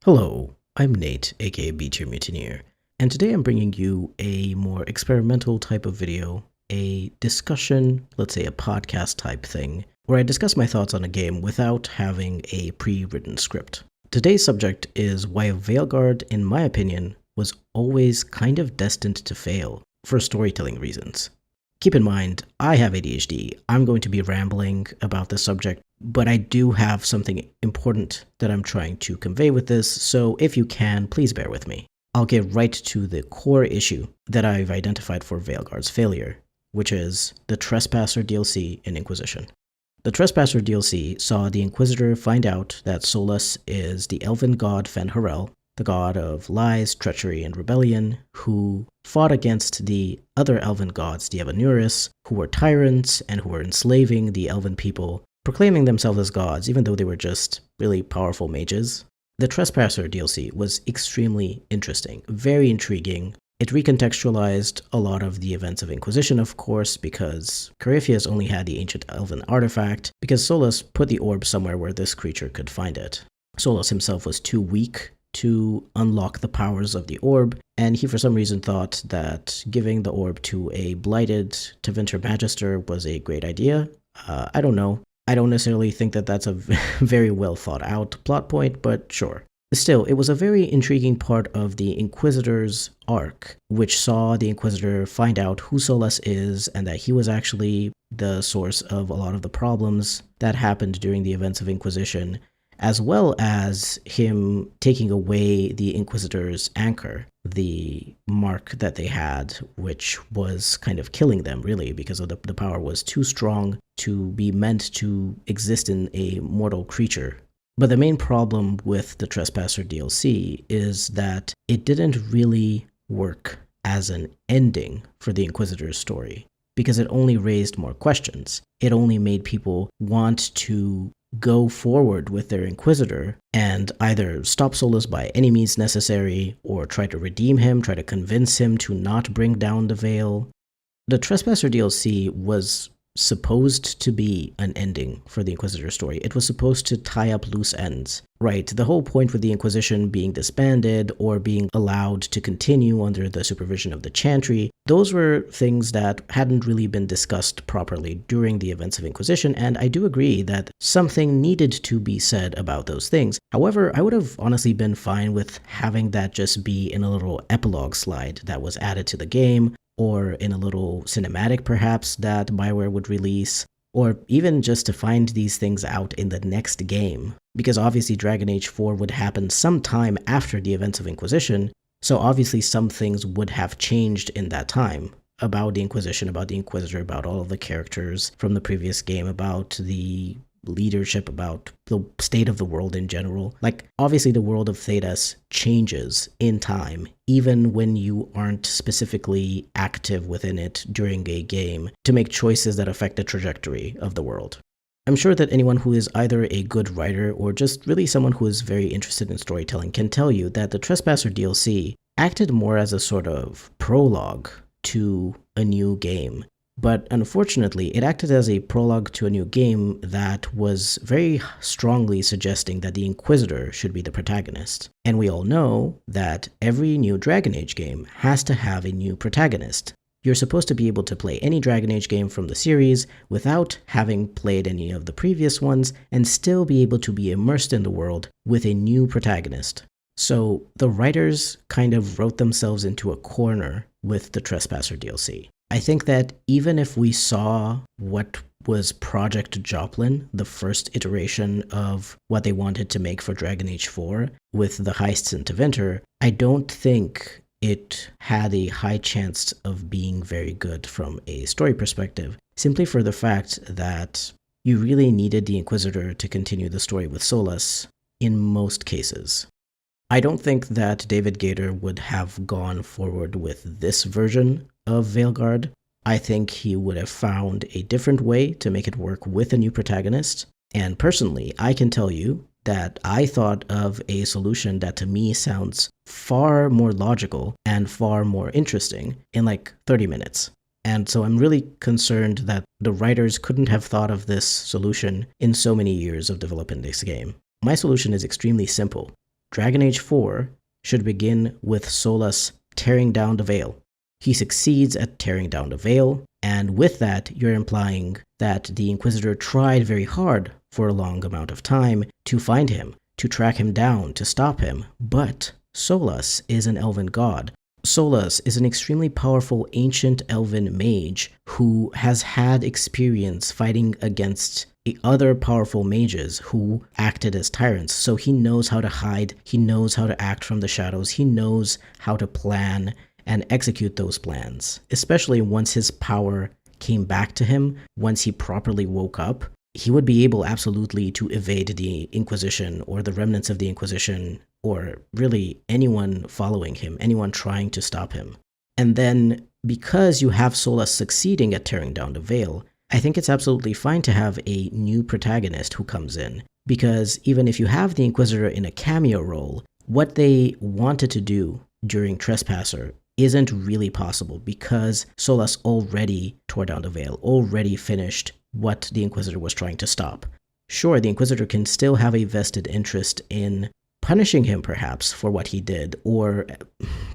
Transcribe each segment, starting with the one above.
Hello, I'm Nate, aka B-Tier Mutineer, and today I'm bringing you a more experimental type of video, a discussion, let's say a podcast type thing, where I discuss my thoughts on a game without having a pre-written script. Today's subject is why Veilguard, in my opinion, was always kind of destined to fail, for storytelling reasons. Keep in mind, I have ADHD. I'm going to be rambling about this subject, but I do have something important that I'm trying to convey with this, so if you can, please bear with me. I'll get right to the core issue that I've identified for Veilguard's failure, which is the Trespasser DLC in Inquisition. The Trespasser DLC saw the Inquisitor find out that Solas is the elven god Fen'Harel, the god of lies, treachery, and rebellion, who fought against the other elven gods, the Evanuris, who were tyrants and who were enslaving the elven people, proclaiming themselves as gods, even though they were just really powerful mages. The Trespasser DLC was extremely interesting, very intriguing. It recontextualized a lot of the events of Inquisition, of course, because Corypheus only had the ancient elven artifact, because Solas put the orb somewhere where this creature could find it. Solas himself was too weak to unlock the powers of the orb, and he for some reason thought that giving the orb to a blighted Tevinter Magister was a great idea. I don't know. I don't necessarily think that that's a very well thought out plot point, but sure. Still, it was a very intriguing part of the Inquisitor's arc, which saw the Inquisitor find out who Solas is and that he was actually the source of a lot of the problems that happened during the events of Inquisition, as well as him taking away the Inquisitor's anchor, the mark that they had, which was kind of killing them, really, because of the power was too strong to be meant to exist in a mortal creature. But the main problem with the Trespasser DLC is that it didn't really work as an ending for the Inquisitor's story, because it only raised more questions. It only made people want to go forward with their Inquisitor and either stop Solas by any means necessary, or try to redeem him, try to convince him to not bring down the Veil. The Trespasser DLC was supposed to be an ending for the Inquisitor story. It was supposed to tie up loose ends, right? The whole point with the Inquisition being disbanded or being allowed to continue under the supervision of the Chantry, those were things that hadn't really been discussed properly during the events of Inquisition, and I do agree that something needed to be said about those things. However, I would have honestly been fine with having that just be in a little epilogue slide that was added to the game, or in a little cinematic perhaps that Bioware would release, or even just to find these things out in the next game. Because obviously Dragon Age 4 would happen sometime after the events of Inquisition, so obviously some things would have changed in that time about the Inquisition, about the Inquisitor, about all of the characters from the previous game, about the leadership, about the state of the world in general. Like, obviously the world of Thedas changes in time, even when you aren't specifically active within it during a game, to make choices that affect the trajectory of the world. I'm sure that anyone who is either a good writer or just really someone who is very interested in storytelling can tell you that the Trespasser DLC acted more as a sort of prologue to a new game. But unfortunately, it acted as a prologue to a new game that was very strongly suggesting that the Inquisitor should be the protagonist. And we all know that every new Dragon Age game has to have a new protagonist. You're supposed to be able to play any Dragon Age game from the series without having played any of the previous ones and still be able to be immersed in the world with a new protagonist. So the writers kind of wrote themselves into a corner with the Trespasser DLC. I think that even if we saw what was Project Joplin, the first iteration of what they wanted to make for Dragon Age 4, with the heists in Tevinter, I don't think it had a high chance of being very good from a story perspective, simply for the fact that you really needed the Inquisitor to continue the story with Solas in most cases. I don't think that David Gator would have gone forward with this version of Veilguard. I think he would have found a different way to make it work with a new protagonist. And personally, I can tell you that I thought of a solution that to me sounds far more logical and far more interesting in like 30 minutes. And so I'm really concerned that the writers couldn't have thought of this solution in so many years of developing this game. My solution is extremely simple. Dragon Age 4 should begin with Solas tearing down the Veil. He succeeds at tearing down the Veil, and with that, you're implying that the Inquisitor tried very hard for a long amount of time to find him, to track him down, to stop him. But Solas is an elven god. Solas is an extremely powerful ancient elven mage who has had experience fighting against other powerful mages who acted as tyrants. So he knows how to hide, he knows how to act from the shadows, he knows how to plan and execute those plans, especially once his power came back to him, once he properly woke up. He would be able absolutely to evade the Inquisition or the remnants of the Inquisition, or really anyone following him, anyone trying to stop him. And then, because you have Solas succeeding at tearing down the Veil, I think it's absolutely fine to have a new protagonist who comes in. Because even if you have the Inquisitor in a cameo role, what they wanted to do during Trespasser isn't really possible because Solas already tore down the Veil, already finished what the Inquisitor was trying to stop. Sure, the Inquisitor can still have a vested interest in punishing him perhaps for what he did, or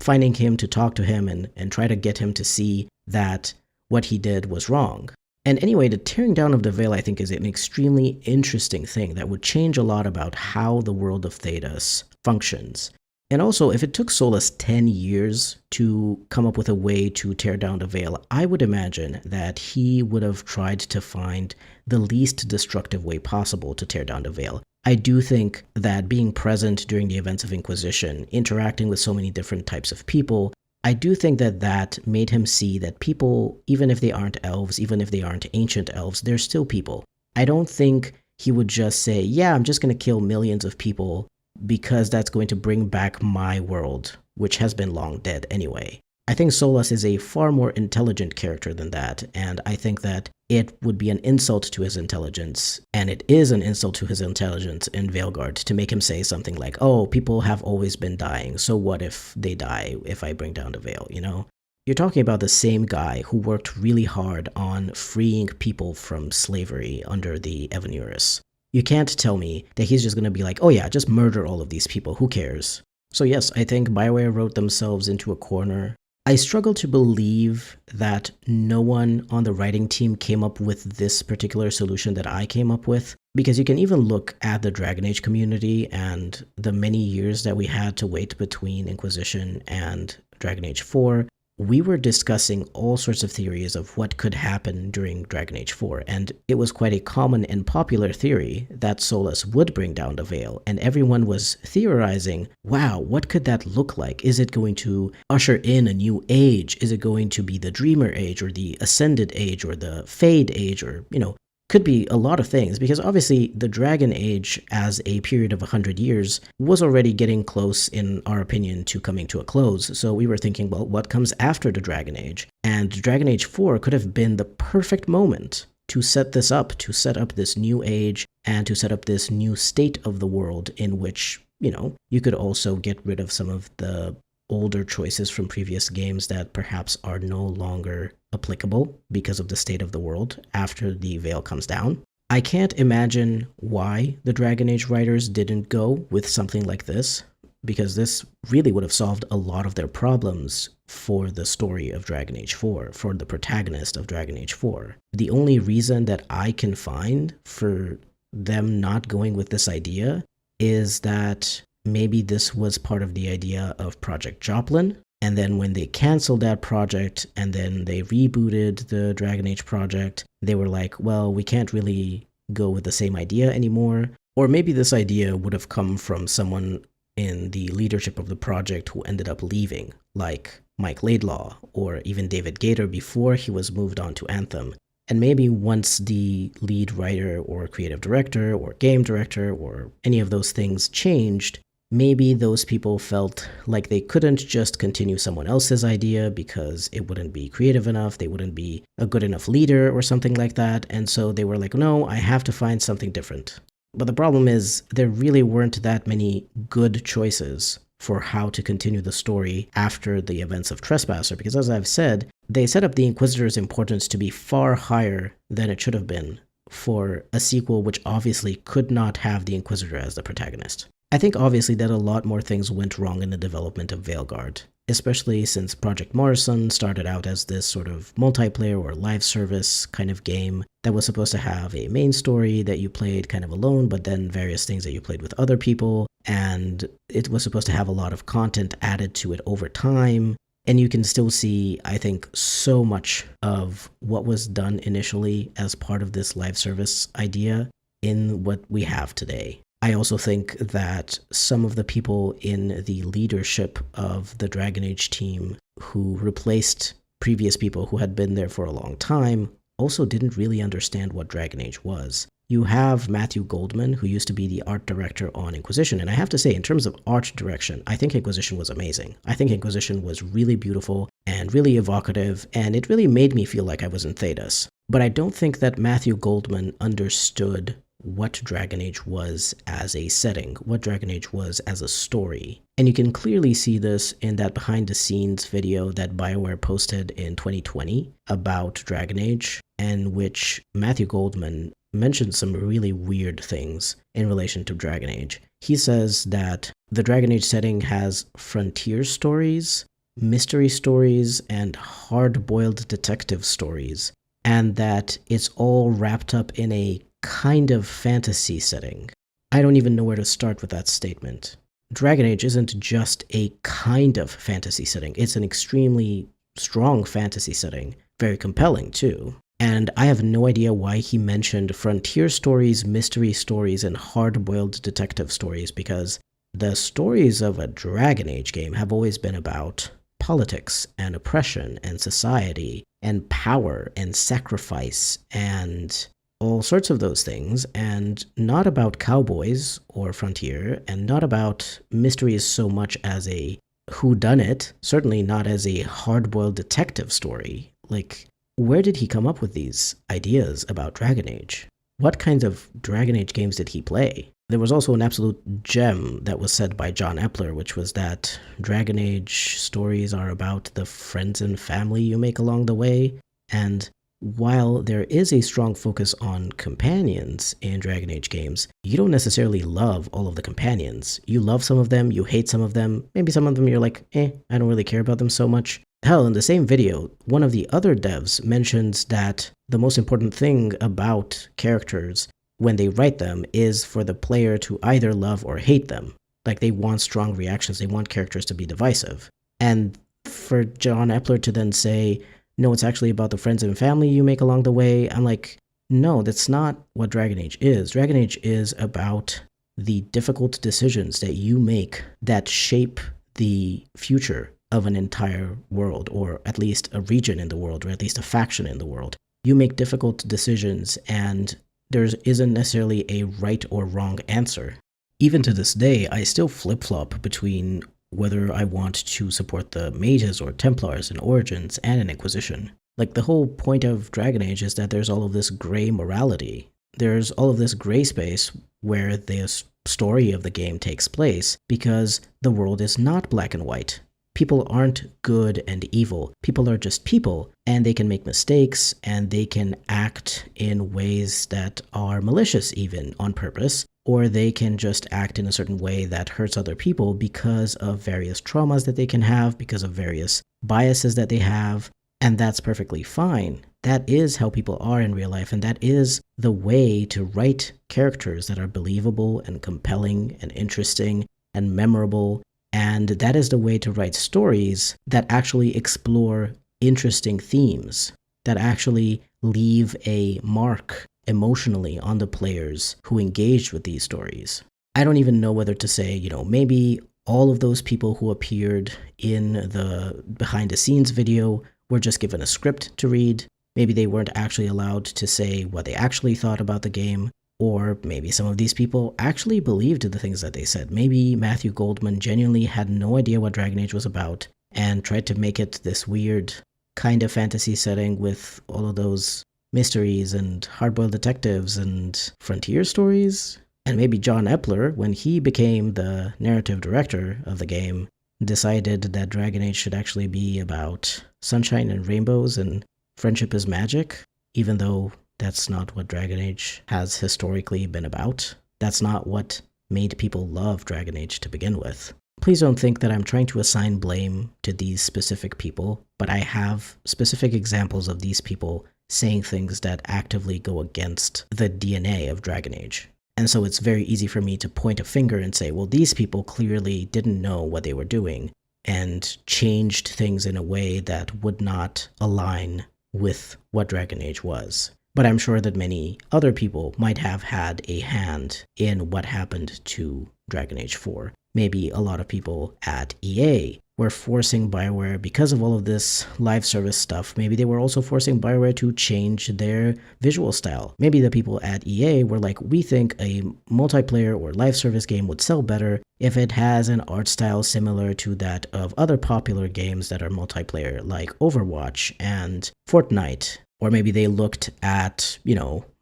finding him to talk to him and try to get him to see that what he did was wrong. And anyway, the tearing down of the Veil, I think, is an extremely interesting thing that would change a lot about how the world of Thedas functions. And also, if it took Solas 10 years to come up with a way to tear down the Veil, I would imagine that he would have tried to find the least destructive way possible to tear down the Veil. I do think that being present during the events of Inquisition, interacting with so many different types of people, I do think that that made him see that people, even if they aren't elves, even if they aren't ancient elves, they're still people. I don't think he would just say, yeah, I'm just going to kill millions of people because that's going to bring back my world, which has been long dead anyway. I think Solas is a far more intelligent character than that, and I think that it would be an insult to his intelligence, and it is an insult to his intelligence in Veilguard to make him say something like, oh, people have always been dying, so what if they die if I bring down the Veil, you know? You're talking about the same guy who worked really hard on freeing people from slavery under the Evanuris. You can't tell me that he's just going to be like, oh yeah, just murder all of these people, who cares? So yes, I think Bioware wrote themselves into a corner. I struggle to believe that no one on the writing team came up with this particular solution that I came up with, because you can even look at the Dragon Age community and the many years that we had to wait between Inquisition and Dragon Age 4. We were discussing all sorts of theories of what could happen during Dragon Age 4, and it was quite a common and popular theory that Solas would bring down the Veil, and everyone was theorizing, wow, what could that look like? Is it going to usher in a new age? Is it going to be the Dreamer Age, or the Ascended Age, or the Fade Age, or, you know, could be a lot of things, because obviously the Dragon Age as a period of 100 years was already getting close, in our opinion, to coming to a close. So we were thinking, well, what comes after the Dragon Age? And Dragon Age 4 could have been the perfect moment to set this up, to set up this new age, and to set up this new state of the world in which, you know, you could also get rid of some of the older choices from previous games that perhaps are no longer applicable because of the state of the world after the Veil comes down. I can't imagine why the Dragon Age writers didn't go with something like this, because this really would have solved a lot of their problems for the story of Dragon Age 4, for the protagonist of Dragon Age 4. The only reason that I can find for them not going with this idea is that maybe this was part of the idea of Project Joplin, and then when they canceled that project and then they rebooted the Dragon Age project, they were like, well, we can't really go with the same idea anymore. Or maybe this idea would have come from someone in the leadership of the project who ended up leaving, like Mike Laidlaw, or even David Gator before he was moved on to Anthem. And maybe once the lead writer or creative director or game director or any of those things changed, maybe those people felt like they couldn't just continue someone else's idea because it wouldn't be creative enough, they wouldn't be a good enough leader or something like that, and so they were like, no, I have to find something different. But the problem is, there really weren't that many good choices for how to continue the story after the events of Trespasser, because as I've said, they set up the Inquisitor's importance to be far higher than it should have been for a sequel which obviously could not have the Inquisitor as the protagonist. I think obviously that a lot more things went wrong in the development of Veilguard, especially since Project Morrison started out as this sort of multiplayer or live service kind of game that was supposed to have a main story that you played kind of alone, but then various things that you played with other people, and it was supposed to have a lot of content added to it over time. And you can still see, I think, so much of what was done initially as part of this live service idea in what we have today. I also think that some of the people in the leadership of the Dragon Age team who replaced previous people who had been there for a long time also didn't really understand what Dragon Age was. You have Matthew Goldman, who used to be the art director on Inquisition, and I have to say, in terms of art direction, I think Inquisition was amazing. I think Inquisition was really beautiful and really evocative, and it really made me feel like I was in Thedas. But I don't think that Matthew Goldman understood what Dragon Age was as a setting, what Dragon Age was as a story. And you can clearly see this in that behind-the-scenes video that Bioware posted in 2020 about Dragon Age, in which Matthew Goldman mentioned some really weird things in relation to Dragon Age. He says that the Dragon Age setting has frontier stories, mystery stories, and hard-boiled detective stories, and that it's all wrapped up in a kind of fantasy setting. I don't even know where to start with that statement. Dragon Age isn't just a kind of fantasy setting, it's an extremely strong fantasy setting, very compelling too. And I have no idea why he mentioned frontier stories, mystery stories, and hard-boiled detective stories, because the stories of a Dragon Age game have always been about politics and oppression and society and power and sacrifice and all sorts of those things, and not about cowboys or frontier, and not about mysteries so much as a whodunit, certainly not as a hard-boiled detective story. Like, where did he come up with these ideas about Dragon Age? What kinds of Dragon Age games did he play? There was also an absolute gem that was said by John Epler, which was that Dragon Age stories are about the friends and family you make along the way, and while there is a strong focus on companions in Dragon Age games, you don't necessarily love all of the companions. You love some of them, you hate some of them, maybe some of them you're like, I don't really care about them so much. Hell, in the same video, one of the other devs mentions that the most important thing about characters when they write them is for the player to either love or hate them. Like, they want strong reactions, they want characters to be divisive. And for John Epler to then say, no, it's actually about the friends and family you make along the way, I'm like, no, that's not what Dragon Age is. Dragon Age is about the difficult decisions that you make that shape the future of an entire world, or at least a region in the world, or at least a faction in the world. You make difficult decisions, and there isn't necessarily a right or wrong answer. Even to this day, I still flip-flop between whether I want to support the mages or Templars in Origins and in Inquisition. Like, the whole point of Dragon Age is that there's all of this gray morality. There's all of this gray space where the story of the game takes place, because the world is not black and white. People aren't good and evil. People are just people, and they can make mistakes, and they can act in ways that are malicious even, on purpose, or they can just act in a certain way that hurts other people because of various traumas that they can have, because of various biases that they have, and that's perfectly fine. That is how people are in real life, and that is the way to write characters that are believable and compelling and interesting and memorable. And that is the way to write stories that actually explore interesting themes, that actually leave a mark emotionally on the players who engaged with these stories. I don't even know whether to say, maybe all of those people who appeared in the behind-the-scenes video were just given a script to read. Maybe they weren't actually allowed to say what they actually thought about the game. Or maybe some of these people actually believed the things that they said. Maybe Matthew Goldman genuinely had no idea what Dragon Age was about and tried to make it this weird kind of fantasy setting with all of those mysteries and hard-boiled detectives and frontier stories. And maybe John Epler, when he became the narrative director of the game, decided that Dragon Age should actually be about sunshine and rainbows and friendship is magic, even though that's not what Dragon Age has historically been about. That's not what made people love Dragon Age to begin with. Please don't think that I'm trying to assign blame to these specific people, but I have specific examples of these people saying things that actively go against the DNA of Dragon Age. And so it's very easy for me to point a finger and say, well, these people clearly didn't know what they were doing and changed things in a way that would not align with what Dragon Age was. But I'm sure that many other people might have had a hand in what happened to Dragon Age 4. Maybe a lot of people at EA were forcing Bioware, because of all of this live service stuff, maybe they were also forcing Bioware to change their visual style. Maybe the people at EA were like, we think a multiplayer or live service game would sell better if it has an art style similar to that of other popular games that are multiplayer, like Overwatch and Fortnite. Or maybe they looked at,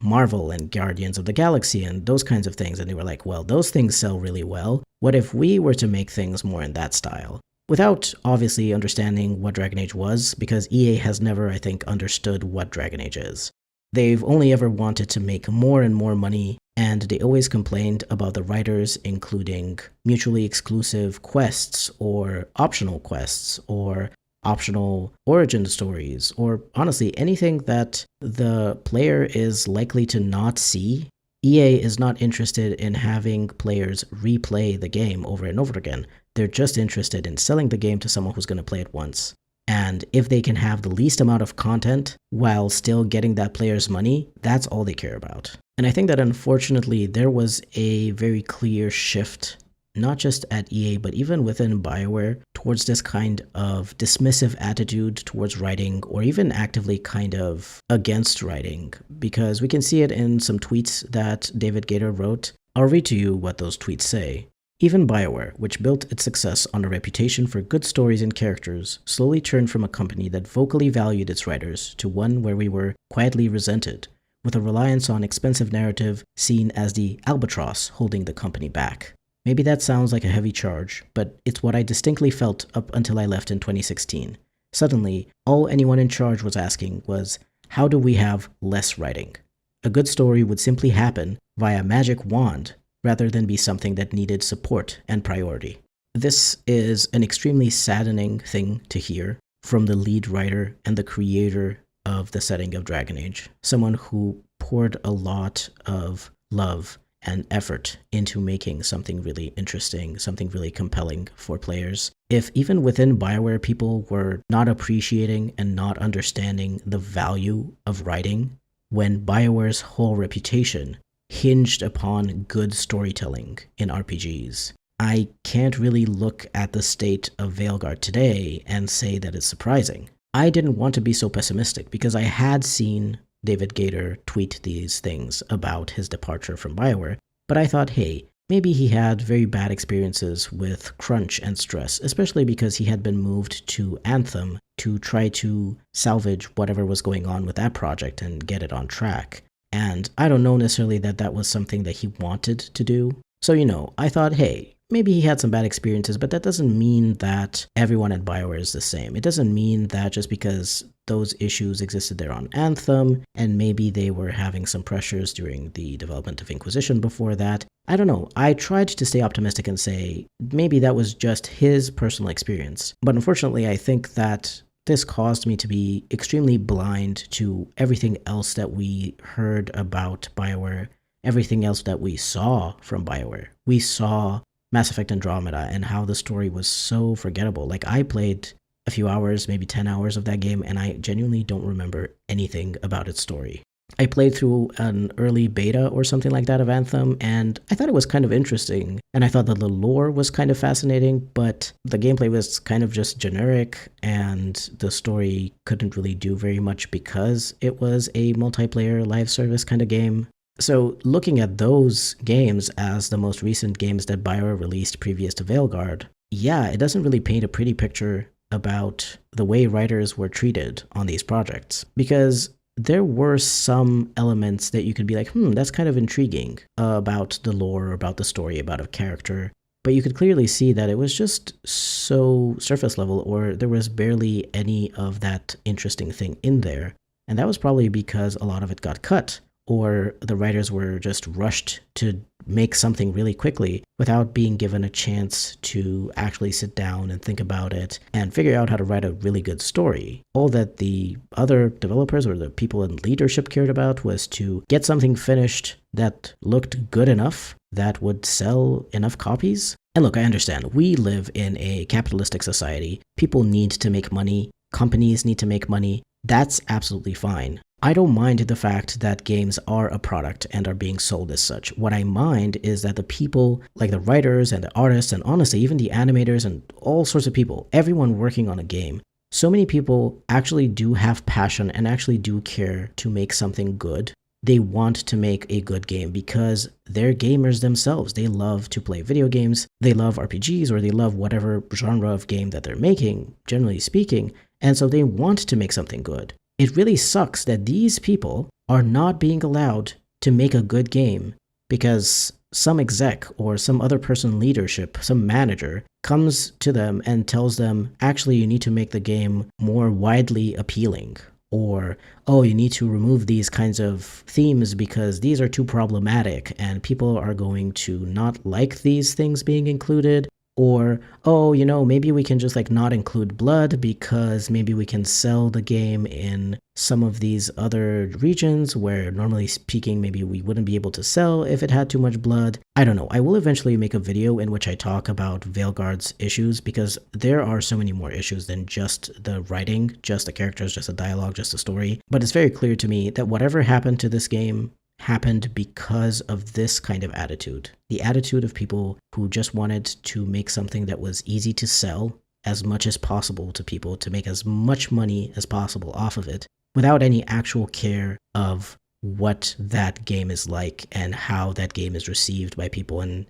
Marvel and Guardians of the Galaxy and those kinds of things, and they were like, well, those things sell really well. What if we were to make things more in that style? Without obviously understanding what Dragon Age was, because EA has never, I think, understood what Dragon Age is. They've only ever wanted to make more and more money, and they always complained about the writers including mutually exclusive quests or optional quests or optional origin stories, or honestly anything that the player is likely to not see. EA is not interested in having players replay the game over and over again. They're just interested in selling the game to someone who's going to play it once. And if they can have the least amount of content while still getting that player's money, that's all they care about. And I think that unfortunately there was a very clear shift, not just at EA, but even within Bioware, towards this kind of dismissive attitude towards writing, or even actively kind of against writing, because we can see it in some tweets that David Gator wrote. I'll read to you what those tweets say. Even Bioware, which built its success on a reputation for good stories and characters, slowly turned from a company that vocally valued its writers to one where we were quietly resented, with a reliance on expensive narrative seen as the albatross holding the company back. Maybe that sounds like a heavy charge, but it's what I distinctly felt up until I left in 2016. Suddenly, all anyone in charge was asking was, how do we have less writing? A good story would simply happen via magic wand, rather than be something that needed support and priority. This is an extremely saddening thing to hear from the lead writer and the creator of the setting of Dragon Age, someone who poured a lot of love and effort into making something really interesting, something really compelling for players. If even within Bioware people were not appreciating and not understanding the value of writing, when Bioware's whole reputation hinged upon good storytelling in RPGs, I can't really look at the state of Veilguard today and say that it's surprising. I didn't want to be so pessimistic because I had seen David Gator tweet these things about his departure from Bioware, but I thought, hey, maybe he had very bad experiences with crunch and stress, especially because he had been moved to Anthem to try to salvage whatever was going on with that project and get it on track. And I don't know necessarily that that was something that he wanted to do. So, I thought, hey, maybe he had some bad experiences, but that doesn't mean that everyone at Bioware is the same. It doesn't mean that just because those issues existed there on Anthem, and maybe they were having some pressures during the development of Inquisition before that. I don't know. I tried to stay optimistic and say maybe that was just his personal experience. But unfortunately, I think that this caused me to be extremely blind to everything else that we heard about Bioware, everything else that we saw from Bioware. We saw Mass Effect Andromeda and how the story was so forgettable. Like, I played a few hours, maybe 10 hours of that game, and I genuinely don't remember anything about its story. I played through an early beta or something like that of Anthem, and I thought it was kind of interesting, and I thought that the lore was kind of fascinating, but the gameplay was kind of just generic, and the story couldn't really do very much because it was a multiplayer live service kind of game. So looking at those games as the most recent games that Bioware released previous to Veilguard, yeah, it doesn't really paint a pretty picture about the way writers were treated on these projects, because there were some elements that you could be like, that's kind of intriguing about the lore, about the story, about a character. But you could clearly see that it was just so surface level, or there was barely any of that interesting thing in there. And that was probably because a lot of it got cut, or the writers were just rushed to make something really quickly without being given a chance to actually sit down and think about it and figure out how to write a really good story. All that the other developers or the people in leadership cared about was to get something finished that looked good enough that would sell enough copies. And look, I understand, we live in a capitalistic society. People need to make money. Companies need to make money. That's absolutely fine. I don't mind the fact that games are a product and are being sold as such. What I mind is that the people, like the writers and the artists, and honestly, even the animators and all sorts of people, everyone working on a game, so many people actually do have passion and actually do care to make something good. They want to make a good game because they're gamers themselves. They love to play video games. They love RPGs, or they love whatever genre of game that they're making, generally speaking. And so they want to make something good. It really sucks that these people are not being allowed to make a good game because some exec or some other person in leadership, some manager, comes to them and tells them, actually, you need to make the game more widely appealing. Or, oh, you need to remove these kinds of themes because these are too problematic and people are going to not like these things being included. Or, oh, maybe we can just not include blood because maybe we can sell the game in some of these other regions where normally speaking maybe we wouldn't be able to sell if it had too much blood. I don't know. I will eventually make a video in which I talk about Veilguard's issues because there are so many more issues than just the writing, just the characters, just the dialogue, just the story. But it's very clear to me that whatever happened to this game happened because of this kind of attitude. The attitude of people who just wanted to make something that was easy to sell as much as possible to people, to make as much money as possible off of it, without any actual care of what that game is like and how that game is received by people, and,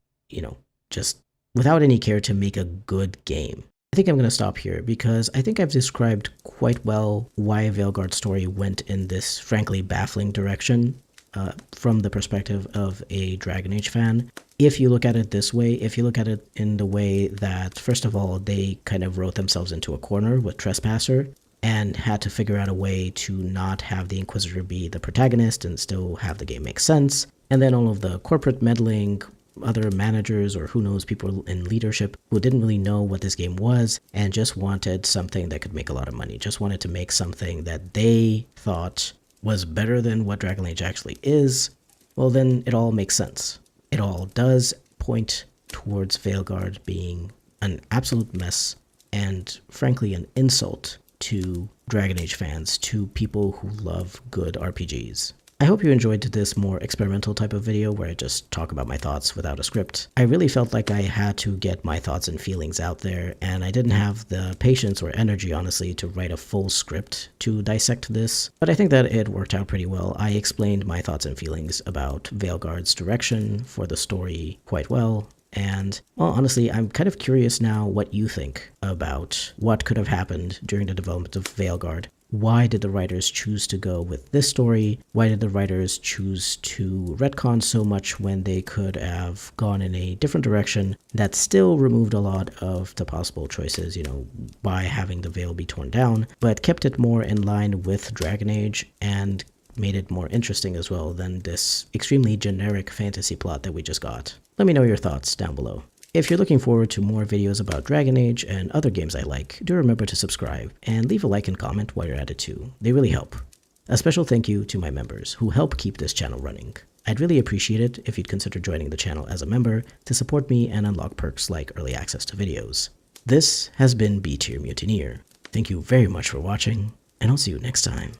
just without any care to make a good game. I think I'm going to stop here because I think I've described quite well why Veilguard's story went in this frankly baffling direction. From the perspective of a Dragon Age fan. If you look at it this way, if you look at it in the way that, first of all, they kind of wrote themselves into a corner with Trespasser and had to figure out a way to not have the Inquisitor be the protagonist and still have the game make sense, and then all of the corporate meddling, other managers or who knows, people in leadership who didn't really know what this game was and just wanted something that could make a lot of money, just wanted to make something that they thought was better than what Dragon Age actually is, well then it all makes sense. It all does point towards Veilguard being an absolute mess and frankly an insult to Dragon Age fans, to people who love good RPGs. I hope you enjoyed this more experimental type of video where I just talk about my thoughts without a script. I really felt like I had to get my thoughts and feelings out there, and I didn't have the patience or energy, honestly, to write a full script to dissect this, but I think that it worked out pretty well. I explained my thoughts and feelings about Veilguard's direction for the story quite well, and, well, honestly, I'm kind of curious now what you think about what could have happened during the development of Veilguard. Why did the writers choose to go with this story? Why did the writers choose to retcon so much when they could have gone in a different direction that still removed a lot of the possible choices, by having the veil be torn down, but kept it more in line with Dragon Age and made it more interesting as well than this extremely generic fantasy plot that we just got? Let me know your thoughts down below. If you're looking forward to more videos about Dragon Age and other games I like, do remember to subscribe and leave a like and comment while you're at it too. They really help. A special thank you to my members who help keep this channel running. I'd really appreciate it if you'd consider joining the channel as a member to support me and unlock perks like early access to videos. This has been B Tier Mutineer. Thank you very much for watching, and I'll see you next time.